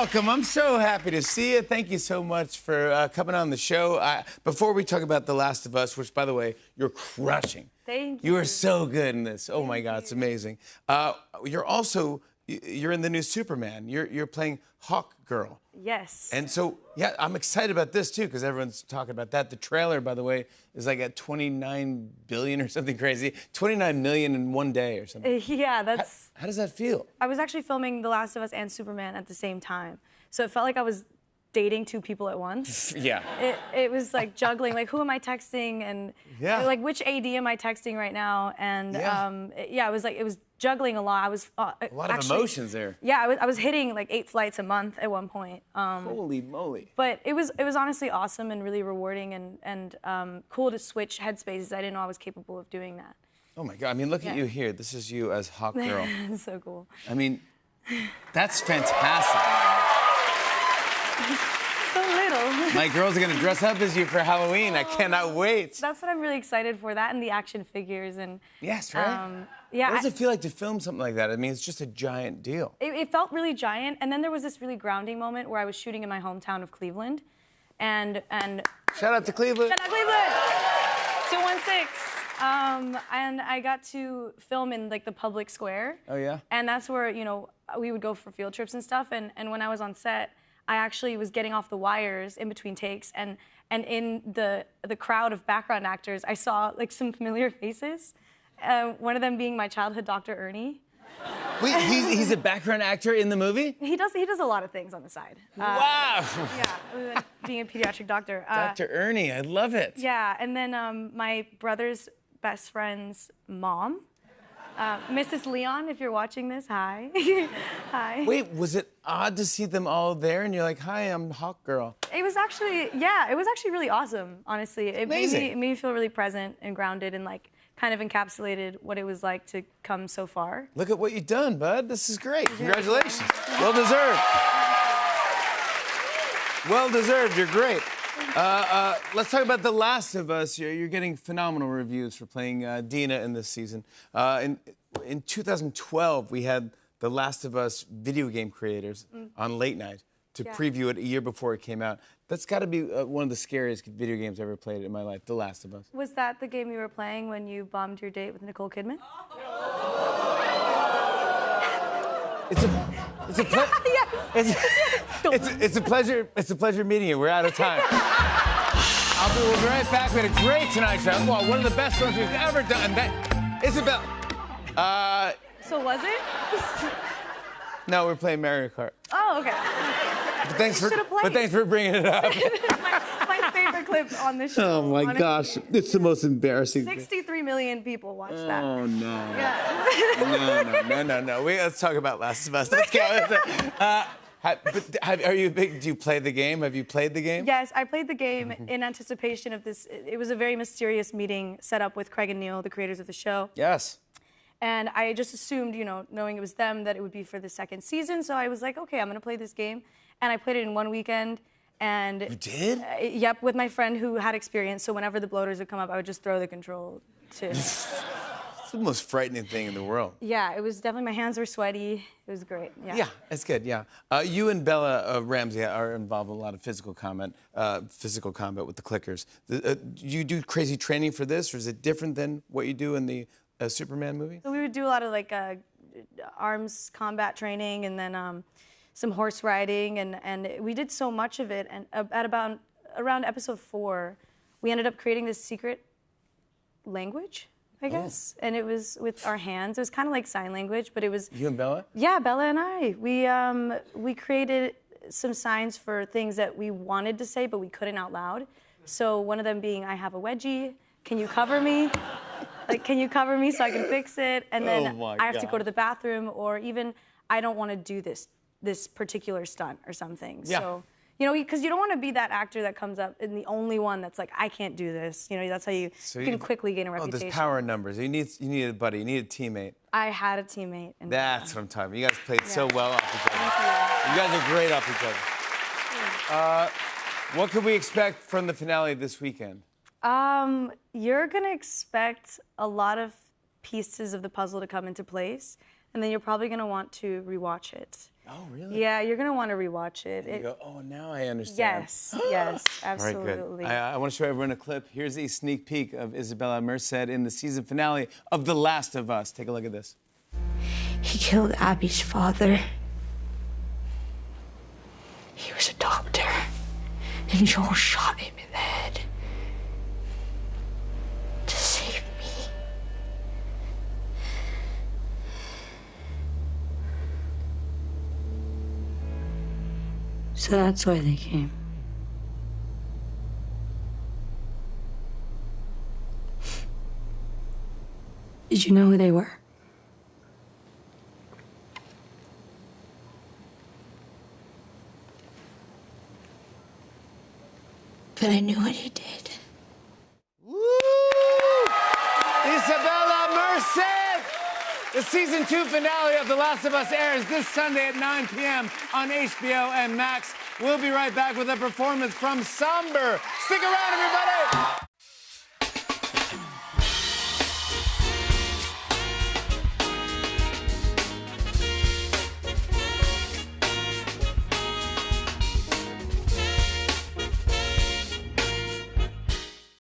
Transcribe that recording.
welcome. I'm so happy to see you. Thank you so much for coming on the show. Before we talk about The Last of Us, which, by the way, you're crushing. Thank you. You are so good in this. Oh, my God, it's amazing. You're in the new Superman. You're playing Hawk Girl. Yes. And so, yeah, I'm excited about this, too, because everyone's talking about that. The trailer, by the way, is like at 29 billion or something crazy. 29 million in one day or something. Yeah, that's... How does that feel? I was actually filming The Last of Us and Superman at the same time. So it felt like I was dating two people at once. Yeah. It was like juggling, like who am I texting and like which AD am I texting right now? And it was juggling a lot. I was a lot of emotions there. Yeah, I was hitting like 8 flights a month at one point. Holy moly. But it was honestly awesome and really rewarding and cool to switch headspaces. I didn't know I was capable of doing that. Oh my God, I mean, look at you here. This is you as Hawk Girl. It's so cool. I mean, that's fantastic. So little. My girls are gonna dress up as you for Halloween. I cannot wait. That's what I'm really excited for, that and the action figures. And yes, right? Yeah. What does it feel like to film something like that? I mean, it's just a giant deal. It felt really giant, and then there was this really grounding moment where I was shooting in my hometown of Cleveland, and Shout out to Cleveland. Shout out Cleveland! 216. And I got to film in like the public square. Oh yeah. And that's where we would go for field trips and stuff. And when I was on set, I actually was getting off the wires in between takes, and in the crowd of background actors, I saw like some familiar faces. One of them being my childhood Dr. Ernie. Wait, he's a background actor in the movie? He does a lot of things on the side. Wow. Yeah, being a pediatric doctor. Dr. Ernie, I love it. Yeah, and then my brother's best friend's mom, Mrs. Leon, if you're watching this, hi. Hi. Wait, was it odd to see them all there and you're like, hi, I'm Hawk Girl? It was actually really awesome, honestly. It made me feel really present and grounded and like kind of encapsulated what it was like to come so far. Look at what you've done, bud. This is great. Congratulations. Well deserved. Well deserved. You're great. Let's talk about The Last of Us. You're getting phenomenal reviews for playing Dina in this season. In 2012, we had The Last of Us video game creators on late night to preview it a year before it came out. That's got to be one of the scariest video games I ever played in my life, The Last of Us. Was that the game you were playing when you bombed your date with Nicole Kidman? It's a pleasure. It's a pleasure meeting you. We're out of time. We'll be right back. We had a great Tonight Show. Well, one of the best ones we've ever done. Isabel. So was it? No, we're playing Mario Kart. Oh, okay. But thanks for bringing it up. my favorite clip on this show. Oh my gosh, it's the most embarrassing. 63 million people watched that. Oh no. Yeah. No. Let's talk about Last of Us. Let's go. Do you play the game? Have you played the game? Yes, I played the game in anticipation of this. It was a very mysterious meeting set up with Craig and Neil, the creators of the show. Yes. And I just assumed, knowing it was them, that it would be for the second season. So I was like, okay, I'm going to play this game. And I played it in one weekend. And you did? Yep, with my friend who had experience. So whenever the bloaters would come up, I would just throw the control to... It's the most frightening thing in the world. Yeah, it was definitely, my hands were sweaty. It was great, yeah. Yeah, it's good, yeah. You and Bella Ramsey are involved in a lot of physical combat with the clickers. Do you do crazy training for this, or is it different than what you do in the Superman movie? So we would do a lot of like arms combat training and then some horse riding and we did so much of it, and around episode 4, we ended up creating this secret language, I guess. And it was with our hands. It was kind of like sign language, but it was... You and Bella? Yeah, Bella and I. We created some signs for things that we wanted to say, but we couldn't out loud. So one of them being, I have a wedgie, can you cover me? Like, can you cover me so I can fix it? And then I have to go to the bathroom, or even, I don't want to do this particular stunt or something. Yeah. So, because you don't want to be that actor that comes up and the only one that's like, I can't do this. That's how you can quickly gain a reputation. There's power in numbers. You need a buddy. You need a teammate. I had a teammate. That's what I'm talking about. You guys played so well off each other. You guys are great off each other. What can we expect from the finale this weekend? You're gonna expect a lot of pieces of the puzzle to come into place, and then you're probably gonna want to rewatch it. Oh, really? Yeah, you're gonna want to rewatch it. You go, oh, now I understand. Yes, yes, All right, absolutely. good. I want to show everyone a clip. Here's a sneak peek of Isabella Merced in the season finale of The Last of Us. Take a look at this. He killed Abby's father. He was a doctor, and Joel shot him in the head to save me. So that's why they came. Did you know who they were? But I knew what he did. Woo! Isabella Merced! The season 2 finale of The Last of Us airs this Sunday at 9 p.m. on HBO and Max. We'll be right back with a performance from Somber. Stick around, everybody!